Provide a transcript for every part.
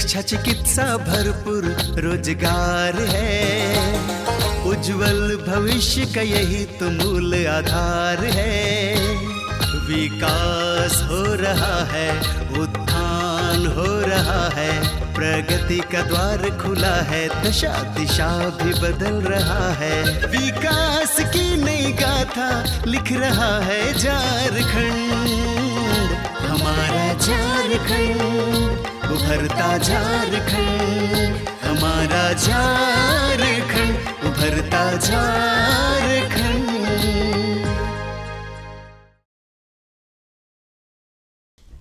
शिक्षा चिकित्सा भरपूर रोजगार है, उज्जवल भविष्य का यही तो मूल आधार है। विकास हो रहा है, उत्थान हो रहा है, प्रगति का द्वार खुला है, दशा दिशा भी बदल रहा है। विकास की नई गाथा लिख रहा है झारखंड, हमारा झारखंड, उभरता झारखंड, हमारा झारखंड, उभरता झारखंड।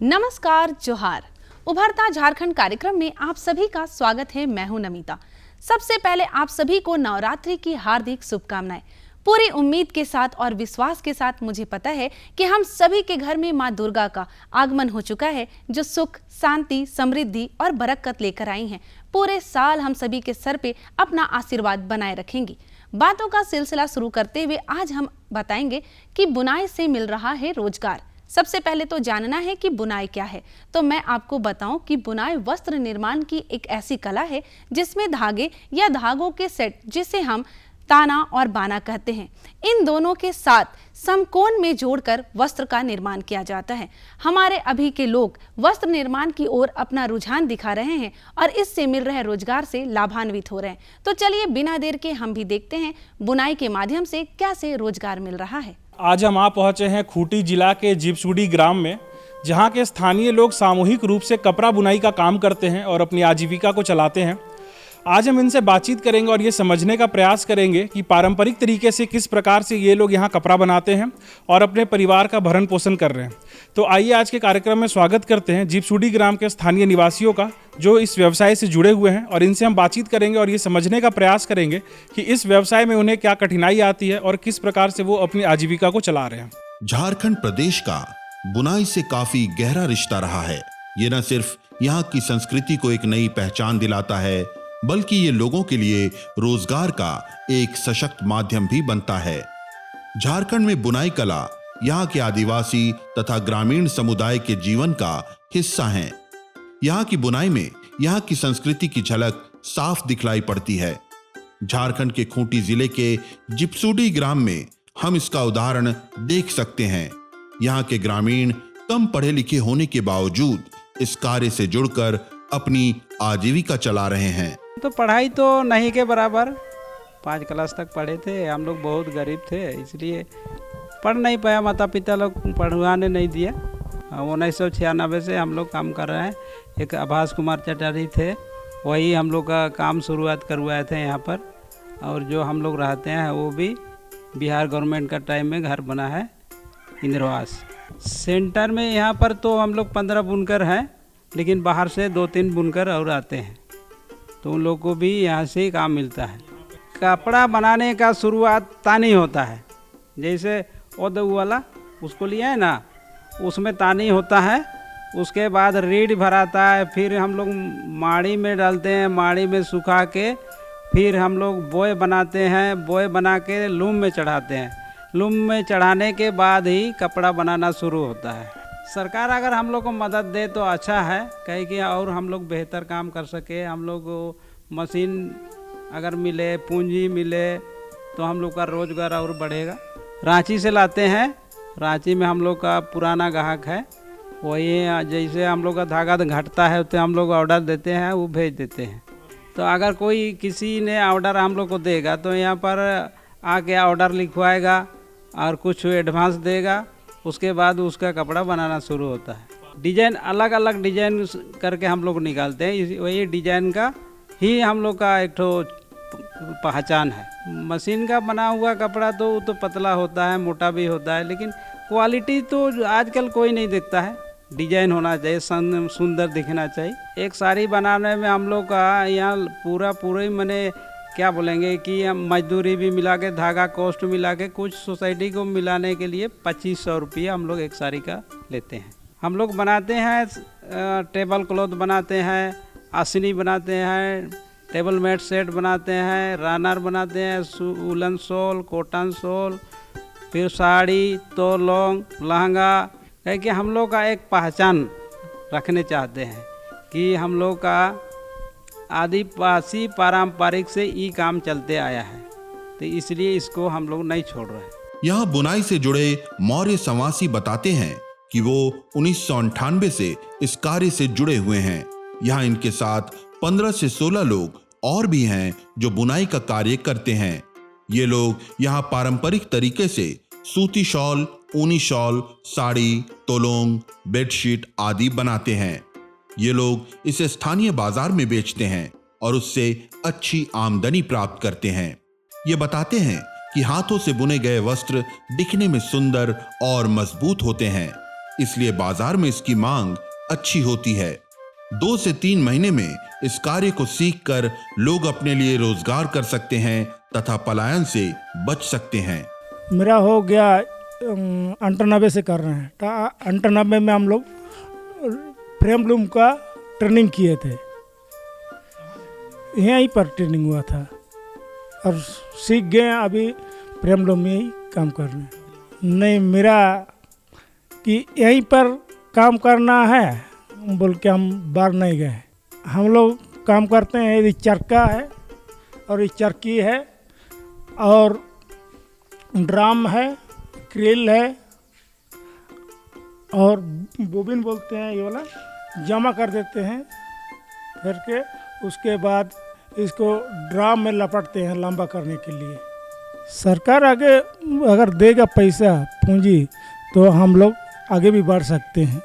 नमस्कार, जोहार। उभरता झारखंड कार्यक्रम में आप सभी का स्वागत है। मैं हूं नमिता। सबसे पहले आप सभी को नवरात्रि की हार्दिक शुभकामनाएं। पूरी उम्मीद के साथ और विश्वास के साथ मुझे पता है कि हम सभी के घर में मां दुर्गा का आगमन हो चुका है, जो सुख, शांति, समृद्धि और बरकत लेकर आई हैं। पूरे साल हम सभी के सर पे अपना आशीर्वाद बनाए रखेंगी। बातों का सिलसिला शुरू करते हुए आज हम बताएंगे कि बुनाई से मिल रहा है रोजगार। सबसे पहले तो जानना है कि बुनाई क्या है, तो मैं आपको बताऊं कि बुनाई वस्त्र निर्माण की एक ऐसी कला है जिसमें धागे या धागों के सेट, जिसे हम ताना और बाना कहते हैं, इन दोनों के साथ समकोण में जोड़कर वस्त्र का निर्माण किया जाता है। हमारे अभी के लोग वस्त्र निर्माण की ओर अपना रुझान दिखा रहे हैं और इससे मिल रहे रोजगार से लाभान्वित हो रहे हैं। तो चलिए बिना देर के हम भी देखते हैं बुनाई के माध्यम से कैसे रोजगार मिल रहा है। आज हम आ पहुंचे हैं खूंटी जिला के जिपसूडी ग्राम में, जहां के स्थानीय लोग सामूहिक रूप से कपड़ा बुनाई का काम करते हैं और अपनी आजीविका को चलाते हैं। आज हम इनसे बातचीत करेंगे और ये समझने का प्रयास करेंगे कि पारंपरिक तरीके से किस प्रकार से ये लोग यहाँ कपड़ा बनाते हैं और अपने परिवार का भरण पोषण कर रहे हैं। तो आइए आज के कार्यक्रम में स्वागत करते हैं जिपसूडी ग्राम के स्थानीय निवासियों का, जो इस व्यवसाय से जुड़े हुए हैं, और इनसे हम बातचीत करेंगे और ये समझने का प्रयास करेंगे कि इस व्यवसाय में उन्हें क्या कठिनाई आती है और किस प्रकार से वो अपनी आजीविका को चला रहे हैं। झारखंड प्रदेश का बुनाई से काफी गहरा रिश्ता रहा है। ये न सिर्फ यहाँ की संस्कृति को एक नई पहचान दिलाता है, बल्कि ये लोगों के लिए रोजगार का एक सशक्त माध्यम भी बनता है। झारखंड में बुनाई कला यहाँ के आदिवासी तथा ग्रामीण समुदाय के जीवन का हिस्सा है। यहाँ की बुनाई में यहाँ की संस्कृति की झलक साफ दिखलाई पड़ती है। झारखंड के खूंटी जिले के जिपसूडी ग्राम में हम इसका उदाहरण देख सकते हैं। यहाँ के ग्रामीण कम पढ़े लिखे होने के बावजूद इस कार्य से जुड़कर अपनी आजीविका चला रहे हैं। तो पढ़ाई तो नहीं के बराबर, 5 क्लास तक पढ़े थे। हम लोग बहुत गरीब थे, इसलिए पढ़ नहीं पाया। माता पिता लोग पढ़वाने नहीं दिया। 1996 से हम लोग काम कर रहे हैं। एक आभास कुमार चटारी थे, वही हम लोग का काम शुरुआत करवाए थे यहाँ पर। और जो हम लोग रहते हैं वो भी बिहार गवर्नमेंट का टाइम में घर बना है, इंद्रवास सेंटर में। यहाँ पर तो हम लोग 15 बुनकर हैं, लेकिन बाहर से 2-3 बुनकर और आते हैं, तो उन लोग को भी यहाँ से काम मिलता है। कपड़ा बनाने का शुरुआत तानी होता है। जैसे ओदू वाला उसको लिया है ना, उसमें तानी होता है। उसके बाद रीढ़ भराता है, फिर हम लोग माड़ी में डालते हैं, माड़ी में सुखा के फिर हम लोग बोए बनाते हैं, बोए बना के लूम में चढ़ाते हैं। लूम में चढ़ाने के बाद ही कपड़ा बनाना शुरू होता है। सरकार अगर हम लोग को मदद दे तो अच्छा है, कहीं कि और हम लोग बेहतर काम कर सके। हम लोग को मशीन अगर मिले, पूंजी मिले, तो हम लोग का रोजगार और बढ़ेगा। रांची से लाते हैं, रांची में हम लोग का पुराना ग्राहक है। वही जैसे हम लोग का धागा घटता है तो हम लोग ऑर्डर देते हैं, वो भेज देते हैं। तो अगर कोई किसी ने ऑर्डर हम लोग को देगा तो यहाँ पर आके ऑर्डर लिखवाएगा और कुछ एडवांस देगा, उसके बाद उसका कपड़ा बनाना शुरू होता है। डिजाइन अलग अलग डिजाइन करके हम लोग निकालते हैं। वही डिजाइन का ही हम लोग का एक ठो पहचान है। मशीन का बना हुआ कपड़ा तो वो तो पतला होता है, मोटा भी होता है, लेकिन क्वालिटी तो आजकल कोई नहीं देखता है। डिजाइन होना चाहिए, सुंदर दिखना चाहिए। एक साड़ी बनाने में हम लोग का यहाँ पूरे मैंने क्या बोलेंगे कि हम मजदूरी भी मिला के, धागा कॉस्ट मिला के, कुछ सोसाइटी को मिलाने के लिए 2500 रुपया हम लोग एक साड़ी का लेते हैं। हम लोग बनाते हैं टेबल क्लॉथ बनाते हैं, आसनी बनाते हैं, टेबल मैट सेट बनाते हैं, रनर बनाते हैं, वुलन शॉल, कॉटन शॉल, फिर साड़ी, तोलोंग, लहंगा। है कि हम लोग का एक पहचान रखने चाहते हैं कि हम लोग का आदिवासी पारंपरिक से ये काम चलते आया है, तो इसलिए इसको हम लोग नहीं छोड़ रहे हैं। यहाँ बुनाई से जुड़े मौर्य संवासी बताते हैं कि वो 1998 से इस कार्य से जुड़े हुए हैं। यहाँ इनके साथ 15 से 16 लोग और भी हैं जो बुनाई का कार्य करते हैं। ये लोग यहाँ पारंपरिक तरीके से सूती शॉल, ऊनी शॉल, साड़ी, तोलोंग, बेडशीट आदि बनाते हैं। ये लोग इसे स्थानीय बाजार में बेचते हैं और उससे अच्छी आमदनी प्राप्त करते हैं। ये बताते हैं कि हाथों से बुने गए वस्त्र दिखने में सुंदर और मजबूत होते हैं, इसलिए बाजार में इसकी मांग अच्छी होती है। 2 से 3 महीने में इस कार्य को सीखकर लोग अपने लिए रोजगार कर सकते हैं तथा पलायन से बच सकते हैं। मेरा हो गया 98 से कर रहे हैं। 98 में हम लोग फ्रेम लूम का ट्रेनिंग किए थे, यहीं पर ट्रेनिंग हुआ था और सीख गए। अभी फ्रेम लूम में ही काम कर रहे हैं। नहीं, मेरा कि यहीं पर काम करना है बोल के हम बाहर नहीं गए। हम लोग काम करते हैं, ये चरखा है और ये चरखी है और ड्राम है, क्रिल है और बोबिन बोलते हैं, ये वाला जमा कर देते हैं फिर के उसके बाद इसको ड्राम में लपटते हैं लंबा करने के लिए। सरकार आगे अगर देगा पैसा पूंजी तो हम लोग आगे भी बढ़ सकते हैं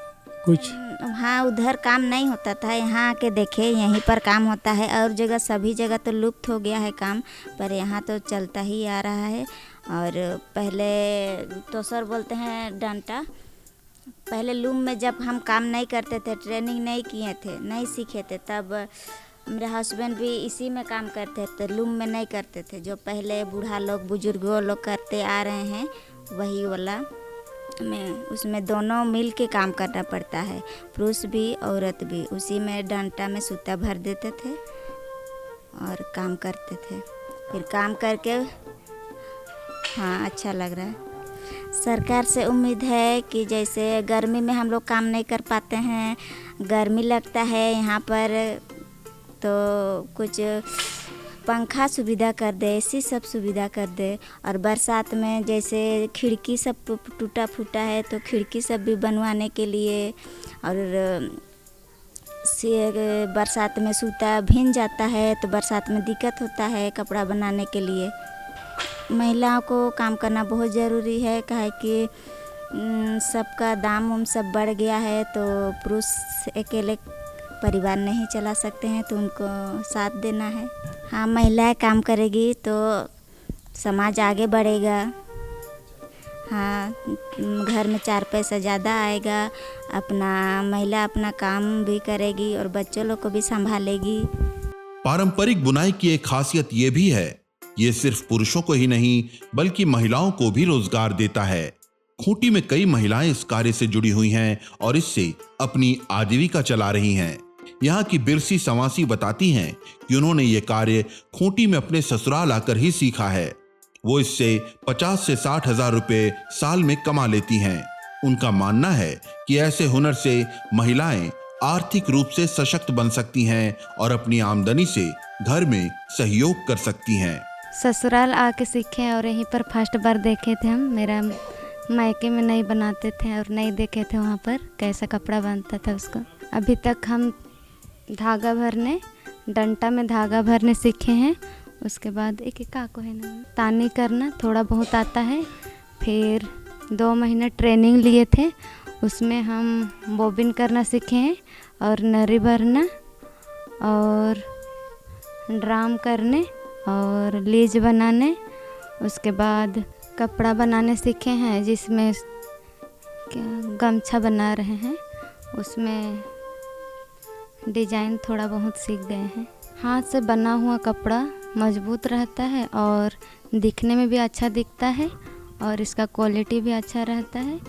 कुछ। हाँ, उधर काम नहीं होता था, यहाँ आके देखे यहीं पर काम होता है। और जगह सभी जगह तो लुप्त हो गया है काम, पर यहाँ तो चलता ही आ रहा है। और पहले तो सर बोलते हैं डंटा, पहले लूम में जब हम काम नहीं करते थे, ट्रेनिंग नहीं किए थे, नहीं सीखे थे, तब मेरे हस्बैंड भी इसी में काम करते थे, लूम में नहीं करते थे। जो पहले बूढ़ा लोग, बुजुर्गों लोग करते आ रहे हैं वही वाला में, उसमें दोनों मिल के काम करना पड़ता है, पुरुष भी औरत भी। उसी में डंटा में सूता भर देते थे और काम करते थे। फिर काम करके हाँ अच्छा लग रहा है। सरकार से उम्मीद है कि जैसे गर्मी में हम लोग काम नहीं कर पाते हैं, गर्मी लगता है यहाँ पर, तो कुछ पंखा सुविधा कर दे, ऐसी सब सुविधा कर दे। और बरसात में जैसे खिड़की सब टूटा फूटा है तो खिड़की सब भी बनवाने के लिए, और बरसात में सूता भींग जाता है तो बरसात में दिक्कत होता है कपड़ा बनाने के लिए। महिलाओं को काम करना बहुत ज़रूरी है, काहे कि सबका दाम उम सब बढ़ गया है, तो पुरुष अकेले परिवार नहीं चला सकते हैं, तो उनको साथ देना है। हाँ, महिलाएं काम करेगी तो समाज आगे बढ़ेगा। हाँ, घर में 4 पैसा ज़्यादा आएगा, अपना महिला अपना काम भी करेगी और बच्चों लोग को भी संभालेगी। पारंपरिक बुनाई की एक खासियत ये भी है, ये सिर्फ पुरुषों को ही नहीं बल्कि महिलाओं को भी रोजगार देता है। खूंटी में कई महिलाएं इस कार्य से जुड़ी हुई हैं और इससे अपनी आजीविका चला रही हैं। यहाँ की बिरसी संवासी बताती हैं कि उन्होंने ये कार्य खूंटी में अपने ससुराल आकर ही सीखा है। वो इससे 50 से 60 हजार रुपए साल में कमा लेती हैं। उनका मानना है कि ऐसे हुनर से महिलाएं आर्थिक रूप से सशक्त बन सकती हैं और अपनी आमदनी से घर में सहयोग कर सकती हैं। ससुराल आके सीखे और यहीं पर फर्स्ट बार देखे थे हम। मेरा मायके में नहीं बनाते थे और नहीं देखे थे वहाँ पर कैसा कपड़ा बनता था उसको। अभी तक हम धागा भरने, डंटा में धागा भरने सीखे हैं। उसके बाद एक काको है ना, तानी करना थोड़ा बहुत आता है। फिर 2 महीने ट्रेनिंग लिए थे, उसमें हम बोबिन करना सीखे हैं और नरी भरना और ड्राम करने और लीज बनाने। उसके बाद कपड़ा बनाने सीखे हैं, जिसमें क्या गमछा बना रहे हैं, उसमें डिजाइन थोड़ा बहुत सीख गए हैं। हाथ से बना हुआ कपड़ा मजबूत रहता है और दिखने में भी अच्छा दिखता है और इसका क्वालिटी भी अच्छा रहता है।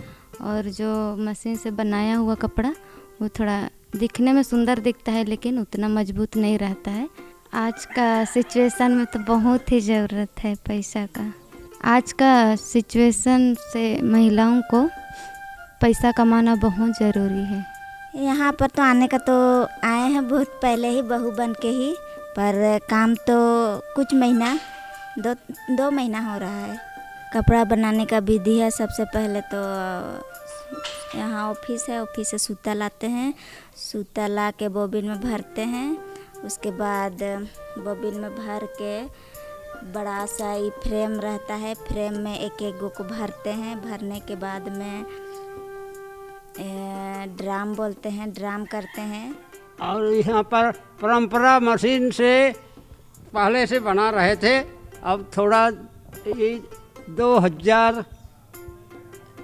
और जो मशीन से बनाया हुआ कपड़ा वो थोड़ा दिखने में सुंदर दिखता है लेकिन उतना मजबूत नहीं रहता है। आज का सिचुएशन में तो बहुत ही ज़रूरत है पैसा का। आज का सिचुएशन से महिलाओं को पैसा कमाना बहुत ज़रूरी है। यहाँ पर तो आने का तो आए हैं बहुत पहले ही बहू बन के ही, पर काम तो कुछ महीना दो महीना हो रहा है। कपड़ा बनाने का विधि है, सबसे पहले तो यहाँ ऑफिस है, ऑफिस से सूता लाते हैं, सूता ला के बोबिन में भरते हैं। उसके बाद बोबिन में भर के बड़ा सा ही फ्रेम रहता है, फ्रेम में एक एक गो को भरते हैं। भरने के बाद में ड्राम बोलते हैं, ड्राम करते हैं। और यहाँ पर परंपरा मशीन से पहले से बना रहे थे, अब थोड़ा 2000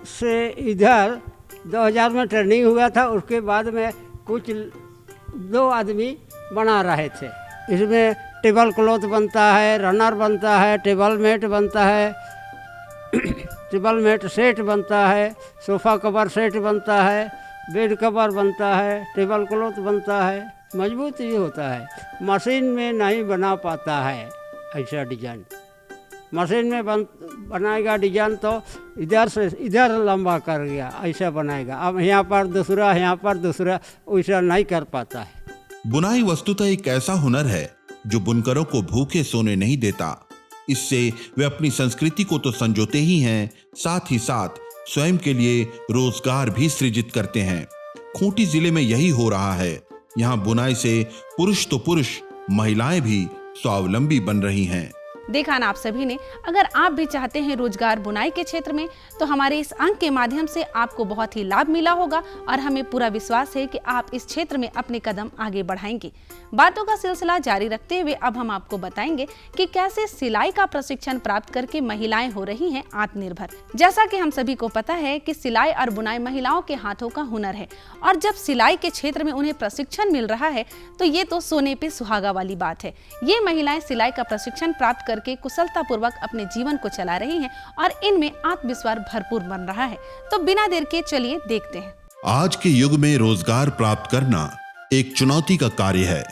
से इधर 2000 में ट्रेनिंग हुआ था, उसके बाद में कुछ 2 आदमी बना रहे थे। इसमें टेबल क्लॉथ बनता है, रनर बनता है, टेबल मैट बनता है, टेबल मैट सेट बनता है, सोफ़ा कवर सेट बनता है, बेड कवर बनता है, टेबल क्लॉथ बनता है। मजबूत ही होता है, मशीन में नहीं बना पाता है ऐसा डिजाइन। मशीन में बनाएगा डिजाइन तो इधर से इधर लंबा कर गया, ऐसा बनाएगा। अब यहाँ पर दूसरा, यहाँ पर दूसरा, वैसा नहीं कर पाता है। बुनाई वस्तुतः एक ऐसा हुनर है जो बुनकरों को भूखे सोने नहीं देता। इससे वे अपनी संस्कृति को तो संजोते ही हैं, साथ ही साथ स्वयं के लिए रोजगार भी सृजित करते हैं। खूंटी जिले में यही हो रहा है। यहाँ बुनाई से पुरुष तो पुरुष, महिलाएं भी स्वावलंबी बन रही हैं। देखा ना आप सभी ने। अगर आप भी चाहते हैं रोजगार बुनाई के क्षेत्र में, तो हमारे इस अंक के माध्यम से आपको बहुत ही लाभ मिला होगा और हमें पूरा विश्वास है कि आप इस क्षेत्र में अपने कदम आगे बढ़ाएंगे। बातों का सिलसिला जारी रखते हुए अब हम आपको बताएंगे कि कैसे सिलाई का प्रशिक्षण प्राप्त करके महिलाएं हो रही हैं आत्मनिर्भर। जैसा कि हम सभी को पता है कि सिलाई और बुनाई महिलाओं के हाथों का हुनर है, और जब सिलाई के क्षेत्र में उन्हें प्रशिक्षण मिल रहा है तो ये तो सोने पे सुहागा वाली बात है। ये महिलाएं सिलाई का प्रशिक्षण प्राप्त करके कुशलता पूर्वक अपने जीवन को चला रही हैं और इनमें आत्मविश्वास भरपूर बन रहा है। तो बिना देर के चलिए देखते हैं। आज के युग में रोजगार प्राप्त करना एक चुनौती का कार्य है।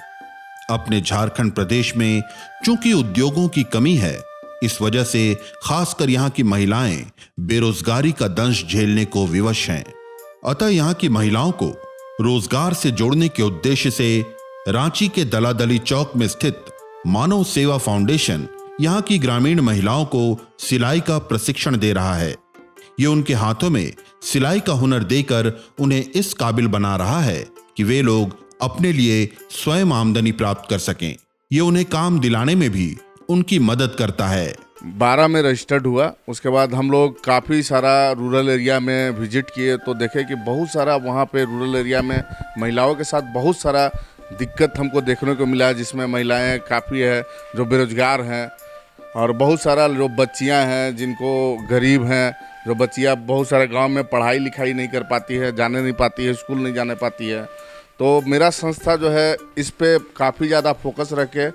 अपने झारखंड प्रदेश में चूंकि उद्योगों की कमी है, इस वजह से खासकर यहाँ की महिलाएं बेरोजगारी का दंश झेलने को विवश हैं। अतः यहाँ की महिलाओं को रोजगार से जोड़ने के उद्देश्य से रांची के दलादली चौक में स्थित मानव सेवा फाउंडेशन यहाँ की ग्रामीण महिलाओं को सिलाई का प्रशिक्षण दे रहा है। ये उनके हाथों में सिलाई का हुनर देकर उन्हें इस काबिल बना रहा है कि वे लोग अपने लिए स्वयं आमदनी प्राप्त कर सकें। ये उन्हें काम दिलाने में भी उनकी मदद करता है। 12 में रजिस्टर्ड हुआ, उसके बाद हम लोग काफ़ी सारा रूरल एरिया में विजिट किए तो देखे कि बहुत सारा वहाँ पे रूरल एरिया में महिलाओं के साथ बहुत सारा दिक्कत हमको देखने को मिला, जिसमें महिलाएं काफ़ी है जो बेरोजगार हैं, और बहुत सारा जो बच्चियां हैं जिनको गरीब हैं, जो बच्चियां बहुत सारे गांव में पढ़ाई लिखाई नहीं कर पाती है, जाने नहीं पाती है, स्कूल नहीं जाने पाती है। तो मेरा संस्था जो है इस पे काफ़ी ज़्यादा फोकस रख के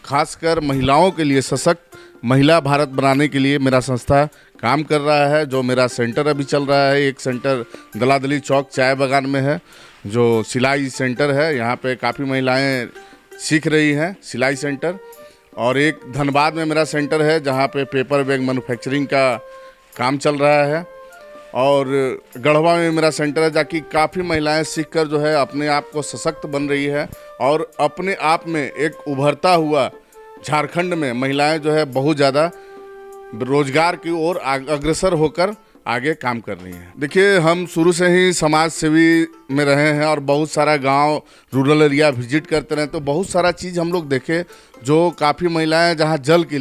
खासकर महिलाओं के लिए सशक्त महिला भारत बनाने के लिए मेरा संस्था काम कर रहा है। जो मेरा सेंटर अभी चल रहा है, एक सेंटर दलादली चौक चाय बागान में है जो सिलाई सेंटर है, यहाँ पे काफ़ी महिलाएं सीख रही हैं सिलाई सेंटर। और एक धनबाद में मेरा सेंटर है जहाँ पे पेपर बैग मैन्युफैक्चरिंग का काम चल रहा है। और गढ़वा में मेरा सेंटर है जहाँ काफ़ी महिलाएं सीखकर जो है अपने आप को सशक्त बन रही है और अपने आप में एक उभरता हुआ झारखंड में महिलाएं जो है बहुत ज़्यादा रोजगार की ओर अग्रसर होकर आगे काम कर रही हैं। देखिए, हम शुरू से ही समाज सेवी में रहे हैं और बहुत सारा गांव रूरल एरिया विजिट करते रहे, तो बहुत सारा चीज़ हम लोग देखे जो काफ़ी महिलाएं जहां जल के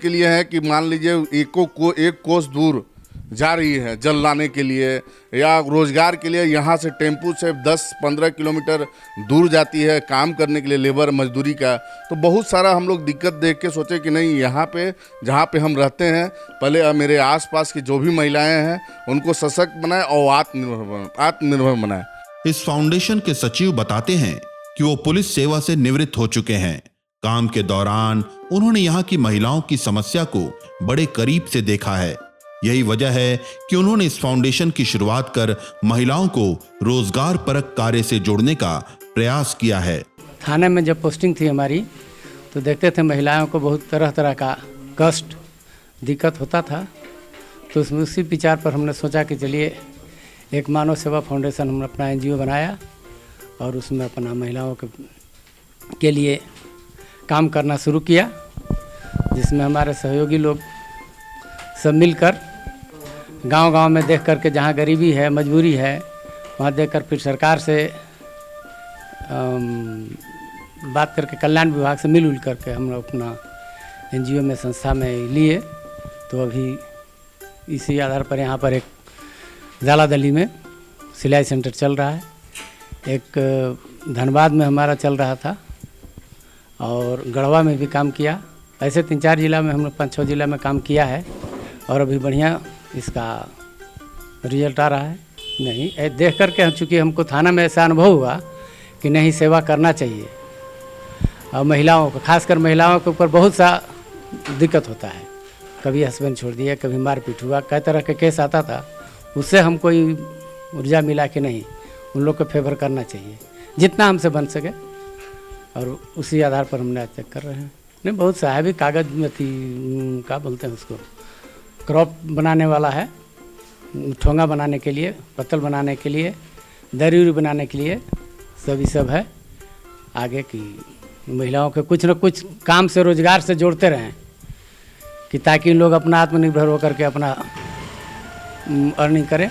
लिए हैं कि मान लीजिए एक कोस दूर जा रही है जल लाने के लिए या रोजगार के लिए, यहाँ से टेम्पू से 10-15 किलोमीटर दूर जाती है काम करने के लिए लेबर मजदूरी का। तो बहुत सारा हम लोग दिक्कत देख के सोचे कि नहीं, यहाँ पे जहाँ पे हम रहते हैं पहले मेरे आसपास की जो भी महिलाएं हैं उनको सशक्त बनाए और आत्मनिर्भर बनाए। इस फाउंडेशन के सचिव बताते हैं कि वो पुलिस सेवा से निवृत्त हो चुके हैं। काम के दौरान उन्होंने यहाँ की महिलाओं की समस्या को बड़े करीब से देखा है। यही वजह है कि उन्होंने इस फाउंडेशन की शुरुआत कर महिलाओं को रोजगार परक कार्य से जोड़ने का प्रयास किया है। थाने में जब पोस्टिंग थी हमारी तो देखते थे महिलाओं को बहुत तरह तरह का कष्ट दिक्कत होता था, तो उसमें उसी विचार पर हमने सोचा कि चलिए एक मानव सेवा फाउंडेशन हमने अपना NGO बनाया और उसमें अपना महिलाओं के लिए काम करना शुरू किया, जिसमें हमारे सहयोगी लोग सब मिलकर गांव-गांव में देख करके जहां गरीबी है, मजबूरी है, वहां देखकर फिर सरकार से बात करके कल्याण विभाग से मिल करके हम लोग अपना NGO में संस्था में लिए। तो अभी इसी आधार पर यहाँ पर एक जालादली में सिलाई सेंटर चल रहा है, एक धनबाद में हमारा चल रहा था और गढ़वा में भी काम किया। ऐसे 3-4 जिला में हम लोग 5-6 जिला में काम किया है और अभी बढ़िया इसका रिजल्ट आ रहा है। नहीं देख करके चूँकि हमको थाना में ऐसा अनुभव हुआ कि नहीं सेवा करना चाहिए और महिलाओं को, खासकर महिलाओं के ऊपर बहुत सा दिक्कत होता है। कभी हस्बैंड छोड़ दिया, कभी मारपीट हुआ, कई तरह के केस आता था। उससे हमको ऊर्जा मिला कि नहीं उन लोग को फेवर करना चाहिए जितना हमसे बन सके, और उसी आधार पर हमने आज तक कर रहे हैं। नहीं बहुत सा है भी, कागज़ में थी क्या बोलते हैं उसको, क्रॉप बनाने वाला है, ठोंगा बनाने के लिए, पत्तल बनाने के लिए, दरी उरी बनाने के लिए, सभी सब है। आगे की महिलाओं के कुछ न कुछ काम से, रोजगार से जोड़ते रहें कि ताकि लोग अपना आत्मनिर्भर होकर के अपना अर्निंग करें।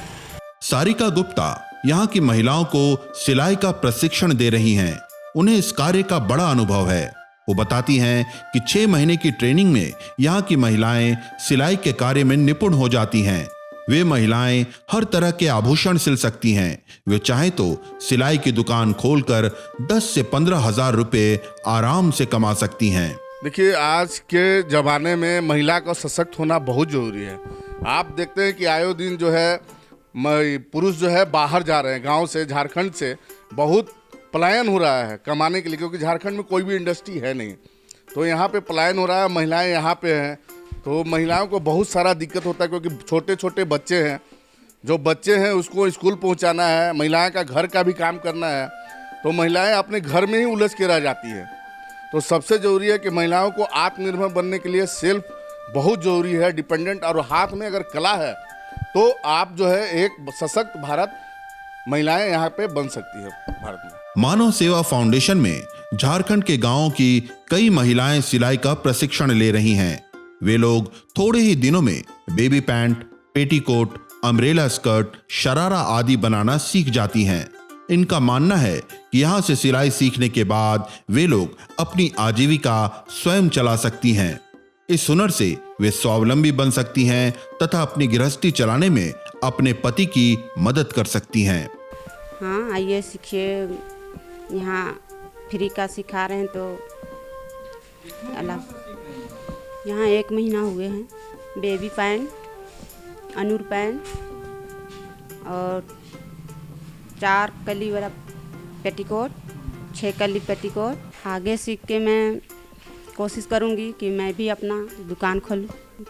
सारिका गुप्ता यहाँ की महिलाओं को सिलाई का प्रशिक्षण दे रही हैं। उन्हें इस कार्य का बड़ा अनुभव है। वो बताती हैं कि 6 महीने की ट्रेनिंग में यहाँ की महिलाएं सिलाई के कार्य में निपुण हो जाती हैं। वे महिलाएं हर तरह के आभूषण सिल सकती हैं। वे चाहे तो सिलाई की दुकान खोलकर 10 से 15 हजार रुपए आराम से कमा सकती हैं। देखिए, आज के ज़माने में महिला का सशक्त होना बहुत ज़रूरी है। आप देखते हैं कि आयो दिन जो है पुरुष जो है बाहर जा रहे हैं, गांव से, झारखंड से बहुत पलायन हो रहा है कमाने के लिए, क्योंकि झारखंड में कोई भी इंडस्ट्री है नहीं। तो यहाँ पे पलायन हो रहा है, महिलाएं यहाँ पे हैं। तो महिलाओं को बहुत सारा दिक्कत होता है, क्योंकि छोटे छोटे बच्चे हैं, जो बच्चे हैं उसको स्कूल पहुँचाना है, महिलाएँ का घर का भी काम करना है। तो महिलाएँ अपने घर में ही उलझ के रह जाती हैं। तो सबसे ज़रूरी है कि महिलाओं को आत्मनिर्भर बनने के लिए सेल्फ बहुत ज़रूरी है, डिपेंडेंट। और हाथ में अगर कला है तो आप जो है एक सशक्त भारत महिलाएं यहाँ पे बन सकती है भारत में। मानव सेवा फाउंडेशन में झारखंड के गांवों की कई महिलाएं सिलाई का प्रशिक्षण ले रही हैं। वे लोग थोड़े ही दिनों में baby pant, petticoat, umbrella skirt, sharara आदि बनाना सीख जाती हैं। इनका मानना है कि यहाँ से सिलाई सीखने के बाद वे लोग अपनी आजीविका स्वयं चला सकती हैं। इस हुनर से वे स्वावलंबी बन सकती हैं तथा अपनी गृहस्थी चलाने में अपने पति की मदद कर सकती हैं। हाँ, आइए सीखिए, यहाँ फ्री का सिखा रहे हैं। तो यहाँ 1 महीना हुए हैं। बेबी पैंट, अनूर पैंट और 4 कली वाला पेटीकोट, 6 कली पेटीकोट। आगे सीख के मैं कोशिश करूँगी कि मैं भी अपना दुकान खोलूँ।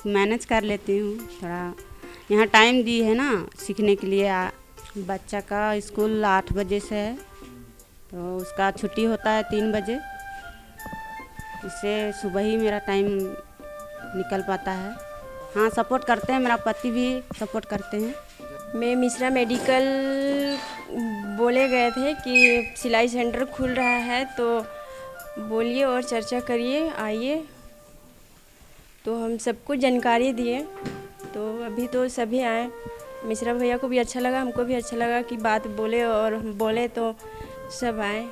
मैनेज कर लेती हूँ थोड़ा। यहाँ टाइम दी है ना सीखने के लिए। बच्चा का स्कूल 8 बजे से है, तो उसका छुट्टी होता है 3 बजे। इससे सुबह ही मेरा टाइम निकल पाता है। हाँ, सपोर्ट करते हैं, मेरा पति भी सपोर्ट करते हैं। मैं मिश्रा मेडिकल बोले गए थे कि सिलाई सेंटर खुल रहा है, तो बोलिए और चर्चा करिए, आइए। तो हम सबको जानकारी दिए, तो अभी तो सभी आए। मिश्रा भैया को भी अच्छा लगा, हमको भी अच्छा लगा कि बात बोले और हम बोले तो सब आए।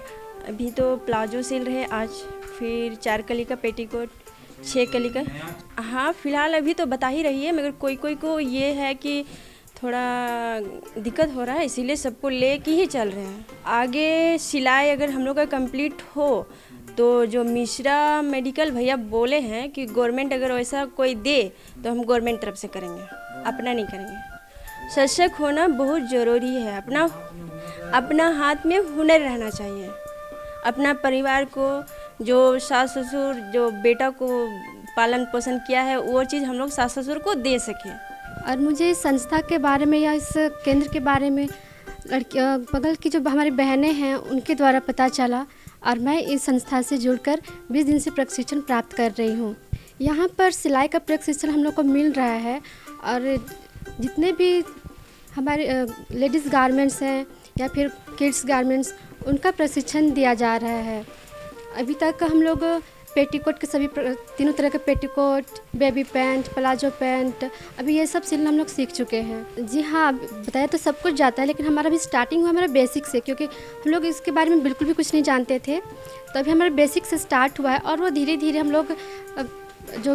अभी तो प्लाजो सिल रहे आज, फिर 4 कली का पेटीकोट, 6 कली का। हाँ, फिलहाल अभी तो बता ही रही है, मगर कोई कोई को ये है कि थोड़ा दिक्कत हो रहा है, इसीलिए सबको ले के ही चल रहे हैं। आगे सिलाई अगर हम लोग का कंप्लीट हो तो जो मिश्रा मेडिकल भैया बोले हैं कि गवर्नमेंट अगर वैसा कोई दे तो हम गवर्नमेंट तरफ से करेंगे, अपना नहीं करेंगे। सशक्त होना बहुत ज़रूरी है। अपना हाथ में हुनर रहना चाहिए। अपना परिवार को, जो सास ससुर, जो बेटा को पालन पोषण किया है, वो चीज़ हम लोग सास ससुर को दे सकें। और मुझे इस संस्था के बारे में या इस केंद्र के बारे में बगल की जो हमारी बहनें हैं उनके द्वारा पता चला, और मैं इस संस्था से जुड़कर 20 दिन से प्रशिक्षण प्राप्त कर रही हूँ। यहाँ पर सिलाई का प्रशिक्षण हम लोग को मिल रहा है, और जितने भी हमारे लेडीज़ गारमेंट्स हैं या फिर किड्स गारमेंट्स, उनका प्रशिक्षण दिया जा रहा है। अभी तक हम लोग पेटीकोट के सभी तीनों तरह के petticoat, baby pant, palazzo pant, अभी ये सब सिलना हम लोग सीख चुके हैं। जी हाँ, बताया तो सब कुछ जाता है, लेकिन हमारा भी स्टार्टिंग हुआ हमारा बेसिक से, क्योंकि हम लोग इसके बारे में बिल्कुल भी कुछ नहीं जानते थे। तो अभी हमारा बेसिक से स्टार्ट हुआ है और वो धीरे धीरे हम लोग जो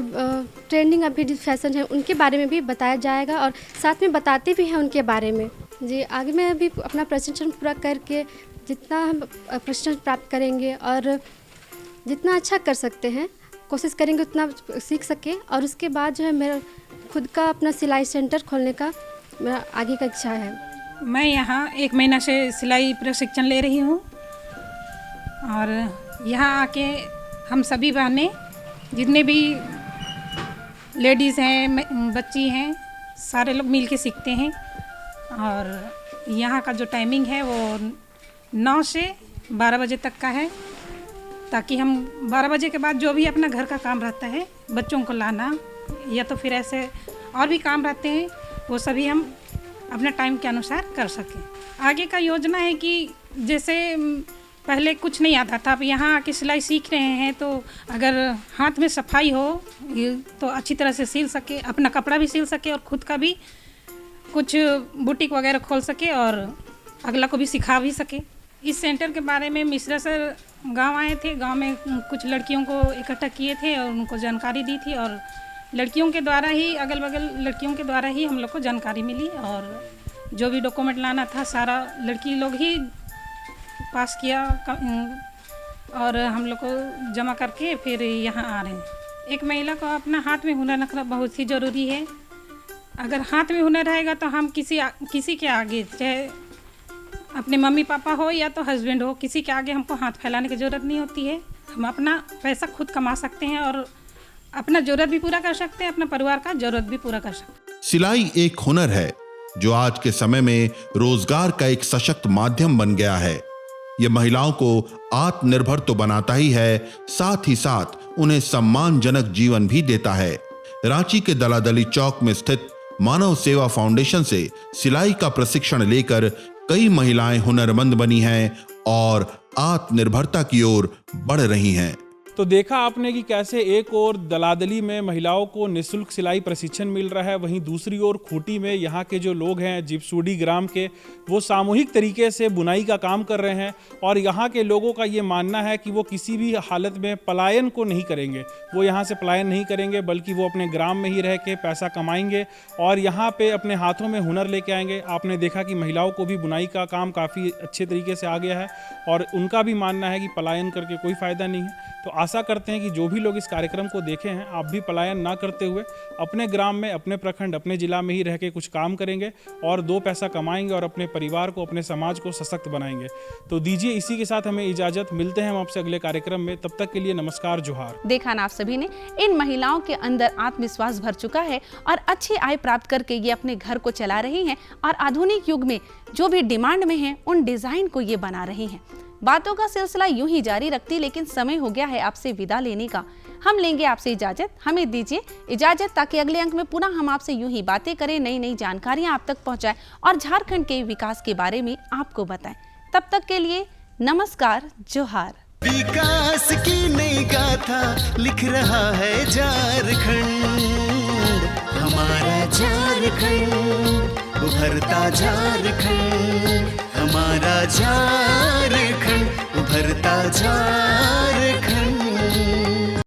ट्रेंडिंग अभी फैशन है उनके बारे में भी बताया जाएगा और साथ में बताते भी हैं उनके बारे में। जी, आगे मैं अभी अपना प्रशिक्षण पूरा करके जितना हम प्रशिक्षण प्राप्त करेंगे और जितना अच्छा कर सकते हैं कोशिश करेंगे उतना सीख सके, और उसके बाद जो है मेरा खुद का अपना सिलाई सेंटर खोलने का मेरा आगे का इच्छा है। मैं यहाँ 1 महीना से सिलाई प्रशिक्षण ले रही हूँ और यहाँ आके हम सभी बहनें जितने भी लेडीज़ हैं, बच्ची हैं, सारे लोग मिल के सीखते हैं। और यहाँ का जो टाइमिंग है वो 9 से 12 बजे तक का है, ताकि हम 12 बजे के बाद जो भी अपना घर का काम रहता है, बच्चों को लाना या तो फिर ऐसे और भी काम रहते हैं, वो सभी हम अपने टाइम के अनुसार कर सकें। आगे का योजना है कि जैसे पहले कुछ नहीं आता था, अब यहाँ आके सिलाई सीख रहे हैं तो अगर हाथ में सफाई हो तो अच्छी तरह से सिल सके, अपना कपड़ा भी सिल सके और ख़ुद का भी कुछ बुटीक वगैरह खोल सके और अगला को भी सिखा भी सके। इस सेंटर के बारे में मिश्रा सर गांव आए थे, गांव में कुछ लड़कियों को इकट्ठा किए थे और उनको जानकारी दी थी, और लड़कियों के द्वारा ही, अगल बगल लड़कियों के द्वारा ही हम लोग को जानकारी मिली, और जो भी डॉक्यूमेंट लाना था सारा लड़की लोग ही पास किया और हम लोग को जमा करके फिर यहाँ आ रहे हैं। एक महिला को अपना हाथ में हुनर रखना बहुत ही ज़रूरी है। अगर हाथ में हुनर रहेगा तो हम किसी के आगे, चाहे अपने मम्मी पापा हो या तो हस्बैंड हो, किसी के आगे हमको हाथ फैलाने की ज़रूरत नहीं होती है। हम अपना पैसा खुद कमा सकते हैं और अपना ज़रूरत भी पूरा कर सकते हैं, अपना परिवार का ज़रूरत भी पूरा कर सकते हैं। सिलाई एक हुनर है जो आज के समय में रोजगार का एक सशक्त माध्यम बन गया है। यह महिलाओं को आत्मनिर्भर तो बनाता ही है, साथ ही साथ उन्हें सम्मानजनक जीवन भी देता है। रांची के दलादली चौक में स्थित मानव सेवा फाउंडेशन से सिलाई का प्रशिक्षण लेकर कई महिलाएं हुनरमंद बनी हैं और आत्मनिर्भरता की ओर बढ़ रही हैं। तो देखा आपने कि कैसे एक ओर दलादली में महिलाओं को निःशुल्क सिलाई प्रशिक्षण मिल रहा है, वहीं दूसरी ओर खूंटी में यहाँ के जो लोग हैं जिप्सूडी ग्राम के, वो सामूहिक तरीके से बुनाई का काम कर रहे हैं। और यहाँ के लोगों का ये मानना है कि वो किसी भी हालत में पलायन को नहीं करेंगे, वो यहाँ से पलायन नहीं करेंगे, बल्कि वो अपने ग्राम में ही रह के पैसा कमाएंगे और यहाँ पे अपने हाथों में हुनर लेके आएंगे। आपने देखा कि महिलाओं को भी बुनाई का काम काफ़ी अच्छे तरीके से आ गया है और उनका भी मानना है कि पलायन करके कोई फ़ायदा नहीं है। तो आशा करते हैं कि जो भी लोग इस कार्यक्रम को देखे हैं, आप भी पलायन ना करते हुए अपने ग्राम में, अपने प्रखंड, अपने जिला में ही रह के कुछ काम करेंगे और 2 पैसा कमाएंगे और अपने परिवार को, अपने समाज को सशक्त बनाएंगे। तो दीजिए इसी के साथ हमें इजाजत, मिलते हैं हम आपसे अगले कार्यक्रम में। तब तक के लिए नमस्कार, जोहार। देखा ना आप सभी ने, इन महिलाओं के अंदर आत्मविश्वास भर चुका है और अच्छी आय प्राप्त करके ये अपने घर को चला रही हैं और आधुनिक युग में जो भी डिमांड में है उन डिजाइन को ये बना रही हैं। बातों का सिलसिला यूं ही जारी रखती, लेकिन समय हो गया है आपसे विदा लेने का। हम लेंगे आपसे इजाजत, हमें दीजिए इजाजत ताकि अगले अंक में पुनः हम आपसे यूं ही बातें करें, नई नई जानकारियां आप तक पहुंचाएं और झारखंड के विकास के बारे में आपको बताएं। तब तक के लिए नमस्कार, जोहार। विकास की नई गाथा लिख रहा है झारखंड, हमारा झारखंड, उभरता झारखंड, हमारा झारखंड, उभरता झारखंड।